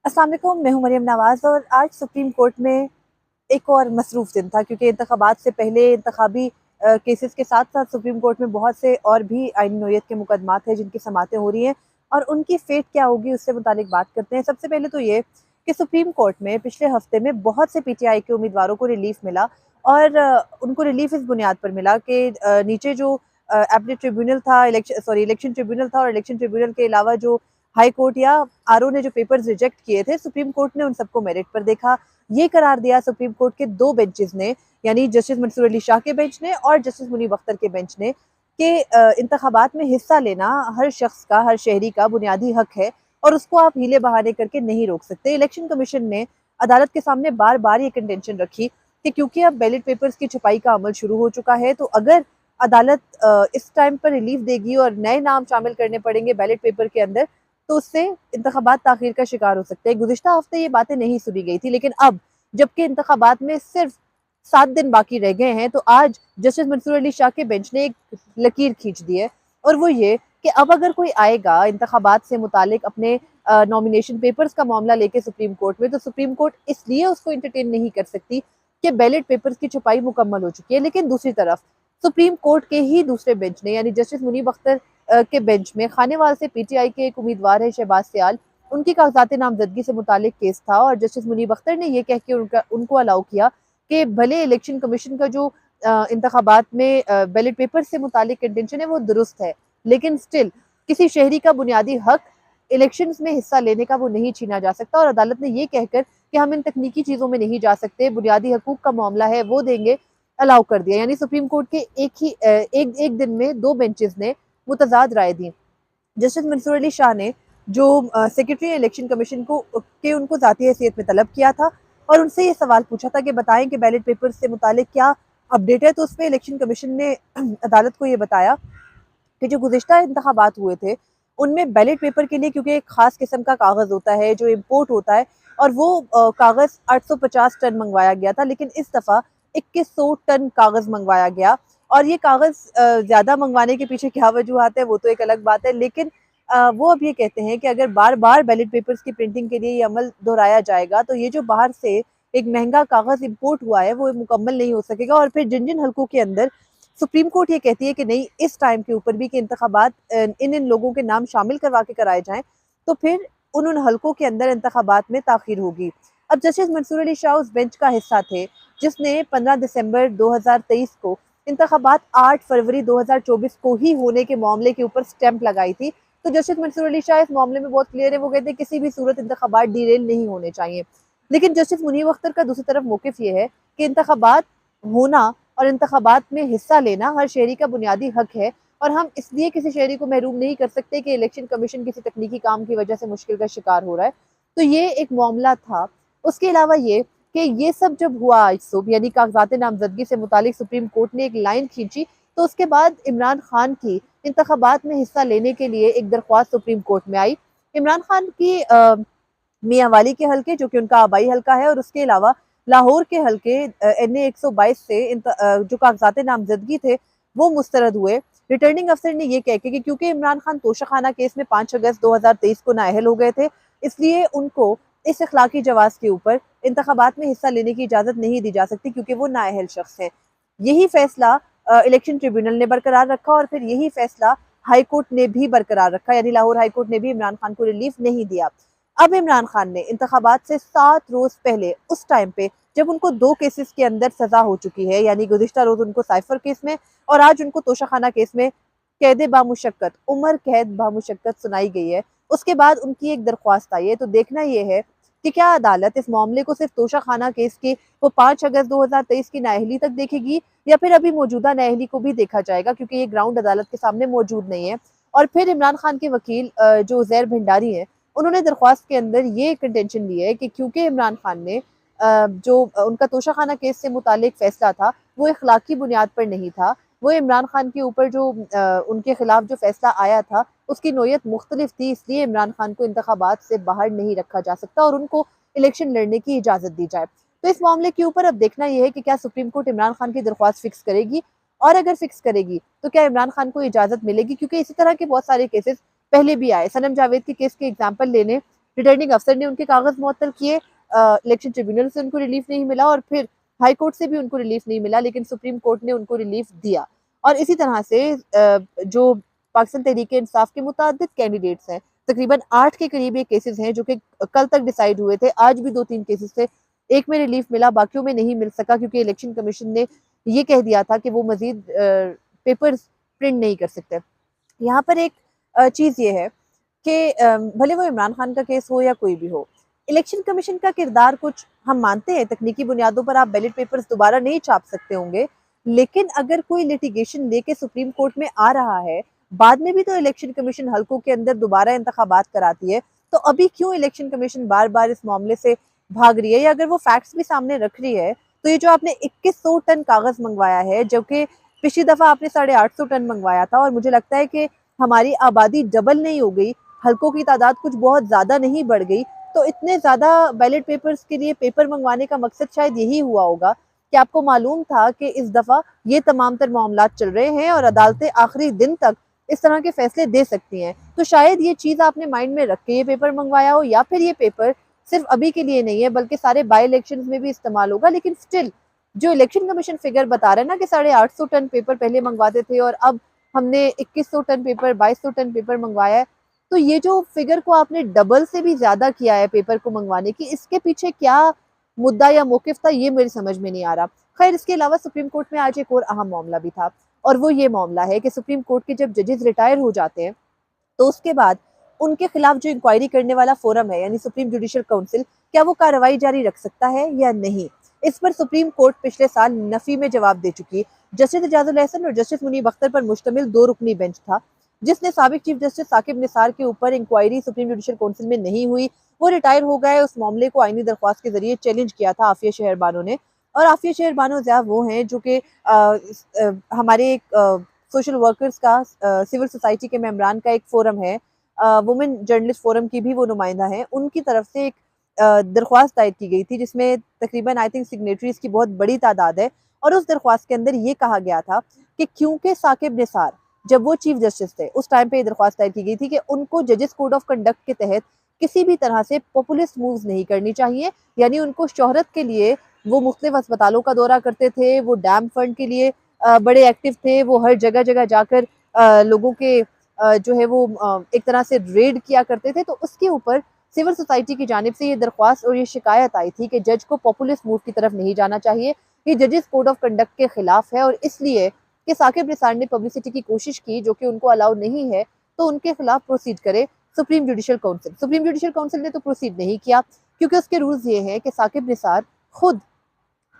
अस्सलाम वालेकुम, मैं हूं मरियम नवाज़ और आज सुप्रीम कोर्ट में एक और मसरूफ़ दिन था क्योंकि इंतखाबात से पहले इंतखाबी केसेस के साथ साथ सुप्रीम कोर्ट में बहुत से और भी आईनी नौयत के मुकदमात हैं जिनकी समातें हो रही हैं और उनकी फेट क्या होगी उससे मुतालिक बात करते हैं। सबसे पहले तो ये कि सुप्रीम कोर्ट में पिछले हफ्ते में बहुत से पीटीआई के उम्मीदवारों को रिलीफ मिला और उनको रिलीफ इस बुनियाद पर मिला कि नीचे जो एपलेट ट्रिब्यूनल था, इलेक्शन ट्रिब्यूनल था और इलेक्शन ट्रिब्यूनल के अलावा जो हाई कोर्ट या आरओ ने जो पेपर्स रिजेक्ट किए थे, सुप्रीम कोर्ट ने उन सबको मेरिट पर देखा। ये करार दिया सुप्रीम कोर्ट के दो बेंचेस ने, यानी जस्टिस मंसूर अली शाह के बेंच ने और जस्टिस मुनीब अख्तर के बेंच ने, कि इंतखाबात में हिस्सा लेना हर शख्स का, हर शहरी का बुनियादी हक है और उसको आप हीले बहाने करके नहीं रोक सकते। इलेक्शन कमीशन ने अदालत के सामने बार बार ये कंटेंशन रखी कि क्योंकि अब बैलेट पेपर्स की छपाई का अमल शुरू हो चुका है, तो अगर अदालत इस टाइम पर रिलीफ देगी और नए नाम शामिल करने पड़ेंगे बैलेट पेपर के अंदर, तो उससे इंतखाबात ताखीर का शिकार हो सकते हैं। गुज़िश्ता हफ्ते ये बातें नहीं सुनी गई थी, लेकिन अब जबकि इंतखाबात में सिर्फ 7 दिन बाकी रह गए हैं, तो आज जस्टिस मंसूर अली शाह के बेंच ने एक लकीर खींच दी है और वो ये कि अब अगर कोई आएगा इंतखाबात से मुतालिक अपने नॉमिनेशन पेपर्स का मामला लेके सुप्रीम कोर्ट में, तो सुप्रीम कोर्ट इसलिए उसको एंटरटेन नहीं कर सकती कि बैलेट पेपर्स की छपाई मुकम्मल हो चुकी है। लेकिन दूसरी तरफ सुप्रीम कोर्ट के ही दूसरे बेंच ने, यानी जस्टिस मुनीब अख्तर के बेंच में, खानेवाल से पीटीआई के एक उम्मीदवार है शहबाज सियाल, उनकी कागजात नामजदगी से मुतालिक केस था और जस्टिस मुनीब अख्तर ने ये कह के उनको अलाउ किया कि भले इलेक्शन कमीशन का जो इंतखाबात में बैलेट पेपर से मुतालिक कंटेंशन है वो दुरुस्त है, लेकिन स्टिल किसी शहरी का बुनियादी हक इलेक्शंस में हिस्सा लेने का वो नहीं छीना जा सकता। और अदालत ने ये कहकर कि हम इन तकनीकी चीज़ों में नहीं जा सकते, बुनियादी हकूक का मामला है वो देंगे, अलाउ कर दिया। यानी सुप्रीम कोर्ट के एक दिन में दो बेंचेस ने मुतजाद राय दी। जस्टिस मंसूर अली शाह ने जो सेक्रेटरी इलेक्शन कमीशन को के उनको ज़ाती हैसियत में तलब किया था और उनसे ये सवाल पूछा था कि बताएं कि बैलेट पेपर से मुतालिक क्या अपडेट है, तो उसमें इलेक्शन कमीशन ने अदालत को ये बताया कि जो गुज़िश्ता इंतखाबात हुए थे उनमें बैलेट पेपर के लिए क्योंकि एक ख़ास किस्म का कागज़ होता है जो इम्पोर्ट होता है और वो कागज़ 850 टन मंगवाया गया था, लेकिन इस दफ़ा 2100 टन कागज़ मंगवाया गया। और ये कागज़ ज़्यादा मंगवाने के पीछे क्या वजूहत है वो तो एक अलग बात है, लेकिन वो अब ये कहते हैं कि अगर बार बार बैलेट पेपर्स की प्रिंटिंग के लिए ये अमल दोहराया जाएगा तो ये जो बाहर से एक महंगा कागज़ इम्पोर्ट हुआ है वो मुकम्मल नहीं हो सकेगा। और फिर जिन जिन हल्कों के अंदर सुप्रीम कोर्ट ये कहती है कि नहीं, इस टाइम के ऊपर भी कि इंतखाबात इन लोगों के नाम शामिल करवा के कराए जाएं, तो फिर उन हल्कों के अंदर इंतखाबात में ताखीर होगी। अब जस्टिस मंसूर अली शाह उस बेंच का हिस्सा थे जिसने 15 दिसंबर 2023 को इंतखाबात 8 फरवरी 2024 को ही होने के मामले के ऊपर स्टैंप लगाई थी। तो जस्टिस मंसूर अली शाह इस मामले में बहुत क्लियर है, वो कहते हैं किसी भी सूरत इंतखाबात डिरेल नहीं होने चाहिए। लेकिन जस्टिस मुनीब अख्तर का दूसरी तरफ मौक़िफ़ ये है कि इंतखाबात होना और इंतखाबात में हिस्सा लेना हर शहरी का बुनियादी हक है और हम इसलिए किसी शहरी को महरूम नहीं कर सकते कि इलेक्शन कमीशन किसी तकनीकी काम की वजह से मुश्किल का शिकार हो रहा है। तो ये एक मामला था। उसके अलावा ये कि ये सब जब हुआ आज सुबह, यानी कागजात नामजदगी से मुतालिक सुप्रीम कोर्ट ने एक लाइन खींची, तो उसके बाद इमरान खान की इंतखाबात में हिस्सा लेने के लिए एक दरख्वास्त सुप्रीम कोर्ट में आई। इमरान खान की मियाँ वाली के हल्के जो कि उनका आबाई हल्का है और उसके अलावा लाहौर के हल्के NA 122 से जो कागजात नामजदगी थे वो मुस्तरद हुए। रिटर्निंग अफसर ने ये कह के कि क्योंकि इमरान खान तोशाखाना केस में 5 अगस्त 2023 को नाअहल हो गए थे, इसलिए उनको इस अखलाकी जवाज़ के ऊपर इंतखाबात में हिस्सा लेने की इजाज़त नहीं दी जा सकती क्योंकि वो नाअहल शख्स हैं। यही फैसला इलेक्शन ट्रिब्यूनल ने बरकरार रखा और फिर यही फैसला हाई कोर्ट ने भी बरकरार रखा, यानी लाहौर हाई कोर्ट ने भी इमरान खान को रिलीफ नहीं दिया। अब इमरान खान ने इंतखाबात से 7 रोज पहले, उस टाइम पे जब उनको 2 केसेस के अंदर सजा हो चुकी है, यानी गुज़िश्ता रोज उनको साइफर केस में और आज उनको तोशाखाना केस में कैद बामुशक्कत, उम्र कैद बामुशक्कत सुनाई गई है। उसके बाद उनकी एक दरख्वास्त आई है। तो देखना ये है कि क्या अदालत इस मामले को सिर्फ तोशाखाना केस के वो 5 अगस्त 2023 की नाअहली तक देखेगी या फिर अभी मौजूदा नाअहली को भी देखा जाएगा, क्योंकि ये ग्राउंड अदालत के सामने मौजूद नहीं है। और फिर इमरान खान के वकील जो ज़ैर भंडारी हैं, उन्होंने दरख्वास्त के अंदर ये कंटेंशन ली है कि क्योंकि इमरान खान ने जो उनका तोशाखाना केस से मुतालिक फैसला था वो इखलाकी बुनियाद पर नहीं था, वो इमरान खान के ऊपर जो उनके खिलाफ जो फैसला आया था उसकी नोयत मुख्तलिफ थी, इसलिए इमरान खान को इंतखाबात से बाहर नहीं रखा जा सकता और उनको इलेक्शन लड़ने की इजाज़त दी जाए। तो इस मामले के ऊपर अब देखना यह है कि क्या सुप्रीम कोर्ट इमरान खान की दरख्वास्त फिक्स करेगी और अगर फिक्स करेगी तो क्या इमरान खान को इजाज़त मिलेगी, क्योंकि इसी तरह के बहुत सारे केसेस पहले भी आए। सनम जावेद के केस के एग्जाम्पल ले लें, रिटर्निंग अफसर ने उनके कागज़ मुअत्तल किए, इलेक्शन ट्रिब्यूनल से उनको रिलीफ नहीं मिला और फिर हाई कोर्ट से भी उनको रिलीफ नहीं मिला, लेकिन सुप्रीम कोर्ट ने उनको रिलीफ दिया। और इसी तरह से जो पाकिस्तान तहरीक-ए-इंसाफ के मुतअद्दिद कैंडिडेट्स हैं, तकरीबन 8 के करीब ये केसेस हैं जो कि कल तक डिसाइड हुए थे, आज भी 2-3 केसेस थे, एक में रिलीफ मिला, बाकियों में नहीं मिल सका क्योंकि इलेक्शन कमीशन ने ये कह दिया था कि वो मज़ीद पेपर्स प्रिंट नहीं कर सकते। यहाँ पर एक चीज़ ये है कि भले वो इमरान खान का केस हो या कोई भी हो, इलेक्शन कमीशन का किरदार कुछ हम मानते हैं, तकनीकी बुनियादों पर आप बैलेट पेपर्स दोबारा नहीं छाप सकते होंगे, लेकिन अगर कोई लिटिगेशन लेके सुप्रीम कोर्ट में आ रहा है, बाद में भी तो इलेक्शन कमीशन हलकों के अंदर दोबारा इंतखाबात कराती है, तो अभी क्यों इलेक्शन कमीशन बार-बार इस मामले से भाग रही है? या अगर वो फैक्ट्स भी सामने रख रही है, तो ये जो आपने 2100 टन कागज़ मँगवाया है, जो कि पिछली दफ़ा आपने 850 टन मँगवाया था और मुझे लगता है कि हमारी आबादी डबल नहीं हो गई, हलकों की तादाद कुछ बहुत ज़्यादा नहीं बढ़ गई, तो इतने ज़्यादा बैलेट पेपर्स के लिए पेपर मंगवाने का मकसद शायद यही हुआ होगा कि आपको मालूम था कि इस दफ़ा ये तमाम तर मामलात चल रहे हैं और अदालतें आखिरी दिन तक इस तरह के फैसले दे सकती हैं। तो शायद ये चीज़ आपने माइंड में रख के ये पेपर मंगवाया हो, या फिर ये पेपर सिर्फ अभी के लिए नहीं है बल्कि सारे बाई इलेक्शंस में भी इस्तेमाल होगा। लेकिन स्टिल जो इलेक्शन कमीशन फिगर बता रहा है ना कि 850 टन पेपर पहले मंगवाते थे और अब हमने 2100 टन पेपर, 2200 टन पेपर मंगवाया है, तो ये जो फिगर को आपने डबल से भी ज़्यादा किया है पेपर को मंगवाने की, इसके पीछे क्या मुद्दा या मौक़िफ़ था, ये मेरी समझ में नहीं आ रहा। ख़ैर, इसके अलावा सुप्रीम कोर्ट में आज एक और अहम मामला भी था और वो ये मामला है कि सुप्रीम कोर्ट के जब जजेस रिटायर हो जाते हैं, तो उसके बाद उनके खिलाफ जो इंक्वायरी करने वाला फोरम है यानी सुप्रीम जुडिशल काउंसिल, क्या वो कार्रवाई जारी रख सकता है या नहीं? इस पर सुप्रीम कोर्ट पिछले साल नफ़ी में जवाब दे चुकी है। जस्टिस एजाजुल एहसन और जस्टिस मुनीब अख्तर पर मुश्तमिल 2 रुकनी बेंच था, जिसने साबिक चीफ जस्टिस साकिब निसार के ऊपर इंक्वायरी सुप्रीम जुडिशल काउंसिल में नहीं हुई, वो रिटायर हो गए। उस मामले को आईनी दरख्वास्त के जरिए चैलेंज किया था आफिया शहर बानो ने। और आफिया शहर बानो ज़िया वो हैं जो कि हमारे एक सोशल वर्कर्स का सिविल सोसाइटी के मेंबरान का एक फोरम है, वुमेन जर्नलिस्ट फोरम की भी वो नुमाइंदा हैं। उनकी तरफ से एक दरख्वास्त दायर की गई थी जिसमें तकरीबन आई थिंक सिग्नेटरीज की बहुत बड़ी तादाद है और उस दरख्वास्त के अंदर ये कहा गया था कि क्योंकि साकिब निसार जब वो चीफ जस्टिस थे उस टाइम पे ये दरख्वास्त दायर की गई थी कि उनको जजेस कोड ऑफ कंडक्ट के तहत किसी भी तरह से पॉपुलिस्ट मूव्स नहीं करनी चाहिए, यानी उनको शोहरत के लिए वो मुख्तलिफ अस्पतालों का दौरा करते थे, वो डैम फंड के लिए बड़े एक्टिव थे, वो हर जगह जगह जाकर लोगों के जो है वो एक तरह से रेड किया करते थे। तो उसके ऊपर सिविल सोसाइटी की जानिब से ये दरख्वास्त और ये शिकायत आई थी कि जज को पॉपुलिस्ट मूव की तरफ नहीं जाना चाहिए, ये जजेस कोड ऑफ कंडक्ट के खिलाफ है और इसलिए कि साकिब निसार ने पब्लिसिटी की कोशिश की जो कि उनको अलाउ नहीं है, तो उनके खिलाफ प्रोसीड करे supreme judicial council. Supreme judicial council ने तो प्रोसीड नहीं किया क्योंकि उसके रूल्स ये हैं कि साकिब निसार खुद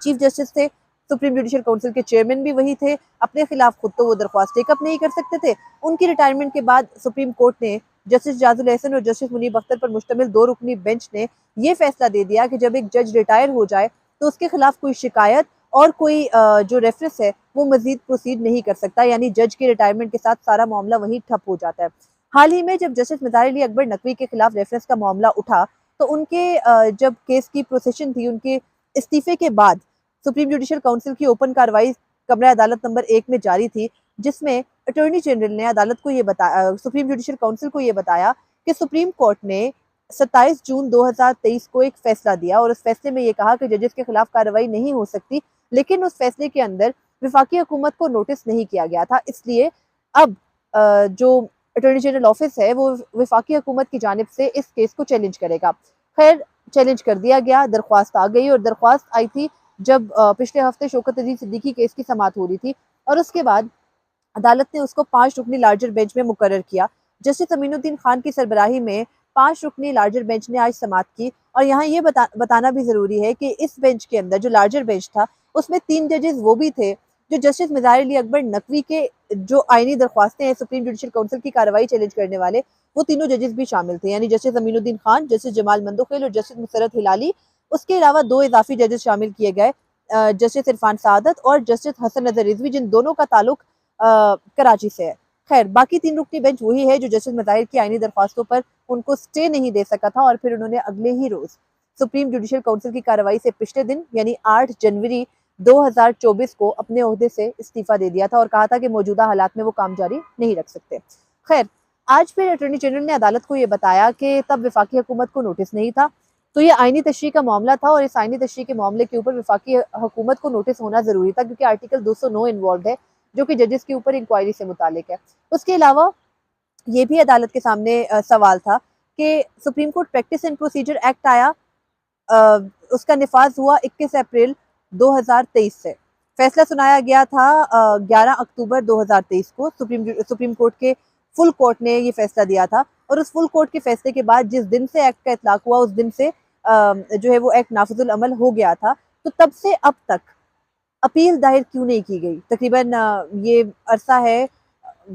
चीफ जस्टिस थे, सुप्रीम जुडिशल काउंसिल के चेयरमैन भी वही थे, अपने खिलाफ खुद तो वो दरख्वास्त टेकअप नहीं कर सकते थे। उनकी रिटायरमेंट के बाद सुप्रीम कोर्ट ने जस्टिस एजाजुल एहसन और जस्टिस मुनीब अख्तर पर मुश्तमिल 2 रुकनी बेंच ने ये फैसला दे दिया कि जब एक जज रिटायर हो जाए तो उसके खिलाफ कोई शिकायत और कोई जो रेफरेंस है वो मजीद प्रोसीड नहीं कर सकता, यानी जज के रिटायरमेंट के साथ सारा मामला वहीं ठप हो जाता है। हाल ही में जब जस्टिस मज़ार अली अकबर नकवी के खिलाफ रेफरेंस का मामला उठा, तो उनके जब केस की प्रोसेशन थी, उनके इस्तीफे के बाद सुप्रीम जुडिशल काउंसिल की ओपन कार्रवाई कमरा अदालत नंबर 1 में जारी थी, जिसमें अटॉर्नी जनरल ने अदालत को ये बताया, सुप्रीम जुडिशल काउंसिल को ये बताया कि सुप्रीम कोर्ट ने 27 जून 2023 को एक फैसला दिया और उस फैसले में ये कहा कि जजेस के खिलाफ कार्रवाई नहीं हो सकती, लेकिन उस फैसले के अंदर वफाकी हुकूमत को नोटिस नहीं किया गया था। इसलिए अब जो अटॉर्नी जनरल ऑफिस है वो वफाकी हुकूमत की जानिब से इस केस को चैलेंज करेगा। खैर, चैलेंज कर दिया गया, दरख्वास्त आ गई और दरख्वास्त आई थी जब पिछले हफ्ते शौकत अजीज सिद्दीकी केस की समाअत हो रही थी और उसके बाद अदालत ने उसको 5 रुकनी लार्जर बेंच में मुकर्रर किया। जस्टिस अमीनुद्दीन खान की सरबराही में 5 रुकनी लार्जर बेंच ने आज समाअत की और यहाँ ये बताना भी ज़रूरी है कि इस बेंच के अंदर जो लार्जर बेंच था उसमें 3 जजेस वो भी थे जो जस्टिस मज़ार अली अकबर नकवी के जो आईनी दरख्वास्तें हैं सुप्रीम जुडिशल काउंसिल की कार्रवाई चैलेंज करने वाले, वो तीनों जजेस भी शामिल थे, यानी जस्टिस अमीनुद्दीन खान, जस्टिस जमाल मंदोखिल और जस्टिस मुसरत हिलाली। उसके अलावा 2 इजाफी जजेस शामिल किए गए, जस्टिस इरफान सादत और जस्टिस हसन नजर रिजवी, जिन दोनों का ताल्लुक कराची से है। खैर, बाकी 3 रुकनी बेंच वही है जो जस्टिस मज़ाहिर की आईनी दरख्वास्तों पर उनको स्टे नहीं दे सका था और फिर उन्होंने अगले ही रोज सुप्रीम जुडिशल काउंसिल की कार्रवाई से पिछले दिन यानी 8 जनवरी 2024 को अपने ओहदे से इस्तीफा दे दिया था और कहा था कि मौजूदा हालात में वो काम जारी नहीं रख सकते। खैर, आज फिर अटॉर्नी जनरल ने अदालत को ये बताया कि तब वफाकी हुकूमत को नोटिस नहीं था, तो ये आईनी तशरीह का मामला था और इस आईनी तशरीह के मामले के ऊपर वफाकी हुकूमत को नोटिस होना ज़रूरी था, क्योंकि आर्टिकल 209 इन्वॉल्व है, जो कि जजेस के ऊपर इंक्वायरी से मुतालिक है। उसके अलावा ये भी अदालत के सामने सवाल था कि supreme court practice and procedure act आया, अ, उसका निफाज हुआ 21 अप्रैल 2023 से। फैसला सुनाया गया था 11 अक्टूबर 2023 को। सुप्रीम कोर्ट के फुल कोर्ट ने ये फैसला दिया था और उस फुल कोर्ट के फैसले के बाद जिस दिन से एक्ट का इतलाक हुआ, उस दिन से जो है वो एक्ट नाफिजुल अमल हो गया था। तो तब से अब तक अपील दायर क्यों नहीं की गई? तकरीबन ये अरसा है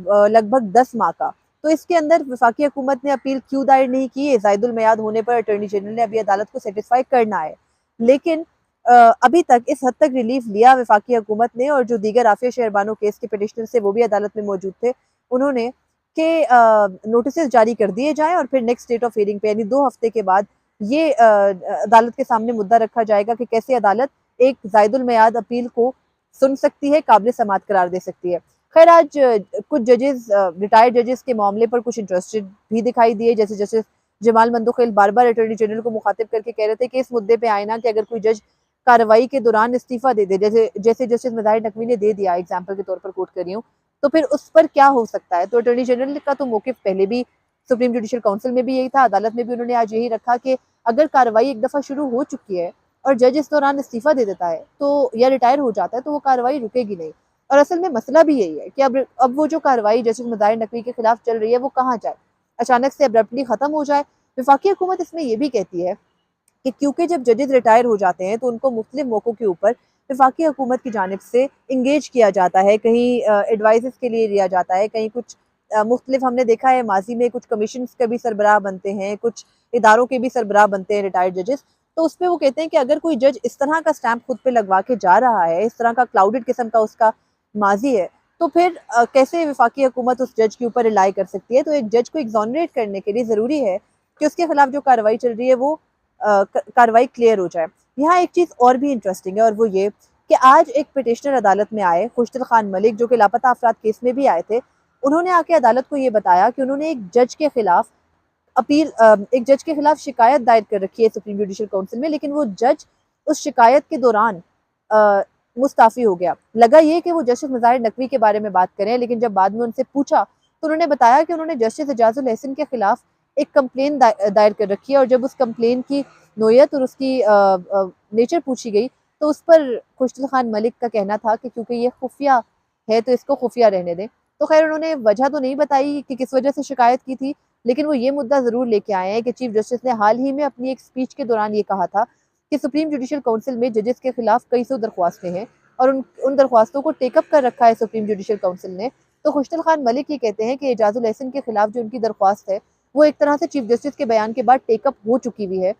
लगभग 10 माह का। तो इसके अंदर वफाकी हुकूमत ने अपील क्यों दायर नहीं की है? ज़ायदुल मियाद होने पर अटॉर्नी जनरल ने अभी अदालत को सेटिस्फाई करना है। लेकिन अभी तक इस हद तक रिलीफ लिया वफाकी हुकूमत ने, और जो दीगर आफिया शहरबानो केस के पिटिशनर थे वो भी अदालत में मौजूद थे, उन्होंने कि नोटिस जारी कर दिए जाएँ और फिर नेक्स्ट डेट ऑफ हियरिंग पे यानी 2 हफ्ते के बाद ये अदालत के सामने मुद्दा रखा जाएगा कि कैसे अदालत एक ज़ायदुल मियाद अपील को सुन सकती है, काबिल समाअत करार दे सकती है। खैर आज कुछ जजेस, रिटायर्ड जजेस के मामले पर कुछ इंटरेस्टेड भी दिखाई दिए, जैसे जस्टिस जमाल मंदोखेल बार-बार अटॉर्नी जनरल को मुखातिब करके कह रहे थे कि इस मुद्दे पे आए ना कि अगर कोई जज कार्रवाई के दौरान इस्तीफा दे दे, जैसे जैसे जस्टिस मज़ाहिर नकवी ने दे दिया, एग्जाम्पल के तौर पर कोट कर रही हूँ, तो फिर उस पर क्या हो सकता है? तो अटॉर्नी जनरल का तो मौक़िफ़ पहले भी सुप्रीम जुडिशल काउंसिल में भी यही था, अदालत में भी उन्होंने आज यही रखा कि अगर कार्रवाई एक दफ़ा शुरू हो चुकी है और जज इस दौरान इस्तीफा दे देता है तो या रिटायर हो जाता है, तो वो कार्रवाई रुकेगी नहीं। और असल में मसला भी यही है कि अब वो जो कार्रवाई जस्टिस मज़ाहिर नकवी के खिलाफ चल रही है वो कहाँ जाए? अचानक से अब्रप्टली ख़त्म हो जाए? वफाकी हुकूमत इसमें ये भी कहती है कि क्योंकि जब जजेस रिटायर हो जाते हैं तो उनको मुख्तलिफ मौक़ों के ऊपर वफाकी हुकूमत की जानिब से इंगेज किया जाता है, कहीं एडवाइसेस के लिए लिया जाता है, कहीं कुछ मुख्तलिफ हमने देखा है माजी में कुछ कमीशंस के भी सरबराह बनते हैं, कुछ इदारों के भी सरबराह बनते हैं रिटायर्ड जजेस। तो उसपे वो कहते हैं कि अगर कोई जज इस तरह का स्टैंप खुद पे लगवा के जा रहा है, इस तरह का क्लाउडेड किस्म का उसका माजी है, तो फिर कैसे वफाकी हुकूमत उस जज के ऊपर रिलाई कर सकती है? तो एक जज को एग्जॉनरेट करने के लिए ज़रूरी है कि उसके खिलाफ जो कार्रवाई चल रही है वो कार्रवाई क्लियर हो जाए। यहाँ एक चीज़ और भी इंटरेस्टिंग है और वो ये कि आज एक पिटिशनर अदालत में आए, खुशदिल खान मलिक, जो कि लापता अफराद केस में भी आए थे। उन्होंने आके अदालत को ये बताया कि उन्होंने एक जज के खिलाफ शिकायत दायर कर रखी है सुप्रीम जुडिशल काउंसिल में, लेकिन वो जज उस शिकायत के दौरान मुस्ताफ़ी हो गया। लगा ये कि वो जस्टिस मज़ाहिर नकवी के बारे में बात करें, लेकिन जब बाद में उनसे पूछा तो उन्होंने बताया कि उन्होंने जस्टिस एजाजुल एहसन के खिलाफ एक कंप्लेन दायर कर रखी है, और जब उस कंप्लेन की नोयत और उसकी नेचर पूछी गई तो उस पर खुशदिल खान मलिक का कहना था कि क्योंकि ये खुफिया है तो इसको खुफिया रहने दें। तो खैर उन्होंने वजह तो नहीं बताई कि किस वजह से शिकायत की थी, लेकिन वो ये मुद्दा ज़रूर लेके आए हैं कि चीफ जस्टिस ने हाल ही में अपनी एक स्पीच के दौरान ये कहा था कि सुप्रीम जुडिशल काउंसिल में जजेस के खिलाफ कई सौ दरख्वास्तें हैं और उन दरख्वास्तों को टेकअप कर रखा है सुप्रीम जुडिशल काउंसिल ने। तो खुशदिल खान मलिक ये कहते हैं कि एजाजुल एहसन के खिलाफ जो उनकी दरख्वास्त है वो एक तरह से चीफ जस्टिस के बयान के बाद टेकअप हो चुकी हुई है।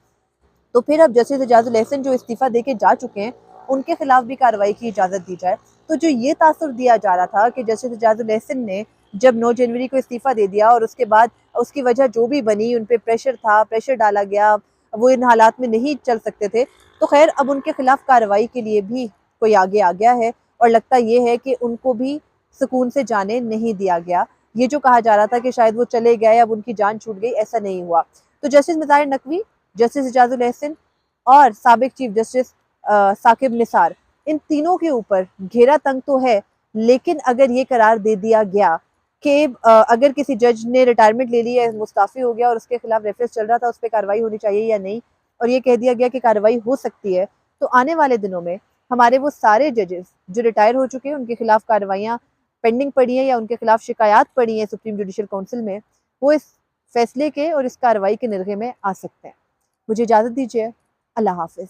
तो फिर अब जस्टिस एजाजुल एहसन जो इस्तीफ़ा दे के जा चुके हैं, उनके खिलाफ भी कार्रवाई की इजाज़त दी जाए। तो जो ये तासुर दिया जा रहा था कि जस्टिस एजाजुल एहसन ने जब 9 जनवरी को इस्तीफ़ा दे दिया और उसके बाद उसकी वजह जो भी बनी, उन पे प्रेशर था, प्रेशर डाला गया, वो इन हालात में नहीं चल सकते थे। तो खैर अब उनके खिलाफ कार्रवाई के लिए भी कोई आगे आ गया है और लगता ये है कि उनको भी सुकून से जाने नहीं दिया गया। ये जो कहा जा रहा था कि शायद वो चले गए, अब उनकी जान छूट गई, ऐसा नहीं हुआ। तो जस्टिस मज़ाहिर नकवी, जस्टिस एजाजुल एहसन और साबिक चीफ जस्टिस साकिब निसार, इन तीनों के ऊपर घेरा तंग तो है, लेकिन अगर ये करार दे दिया गया कि अगर किसी जज ने रिटायरमेंट ले ली है, मुस्ताफ़ी हो गया और उसके खिलाफ रेफरेंस चल रहा था, उस पर कार्रवाई होनी चाहिए या नहीं, और ये कह दिया गया कि कार्रवाई हो सकती है, तो आने वाले दिनों में हमारे वो सारे जजेस जो रिटायर हो चुके हैं, उनके खिलाफ कार्रवाइयाँ पेंडिंग पड़ी हैं या उनके खिलाफ शिकायत पड़ी हैं सुप्रीम जुडिशल काउंसिल में, वो इस फैसले के और इस कार्रवाई के निर्गे में आ सकते हैं। मुझे इजाज़त दीजिए। अल्लाह हाफ़िज़।